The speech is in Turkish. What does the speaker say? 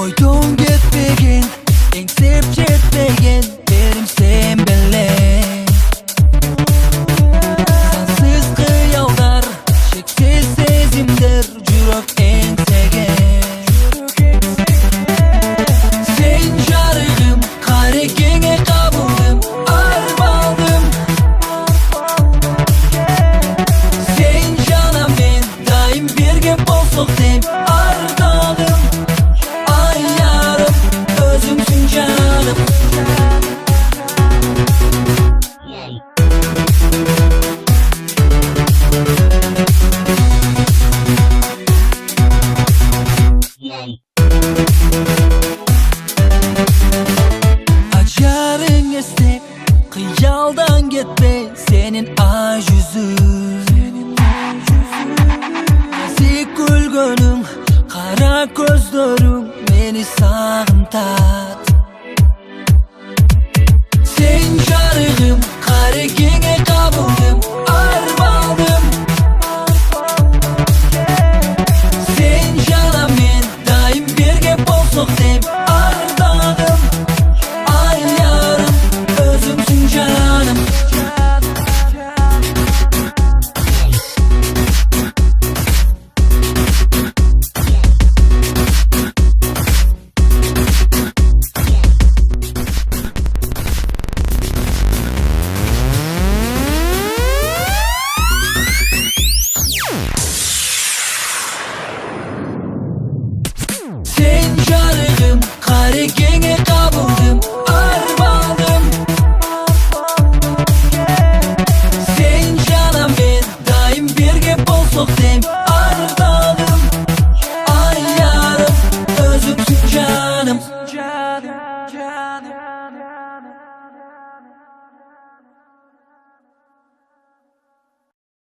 Koydun gitmegin, eng sevip jetmegin benim sen bilen. Sensiz kıyavlar, cheksiz sezimdir yürek ensegen. Sen jarigim, qaregenge qabuldim, armaldim. Sen canam men, daim birge bolsak deb ardadim. Ay yarım, özümsün canım. Açarın esnek, kıyaldan gitme senin ay yüzün. Nazik gülgünün, kara gözlerin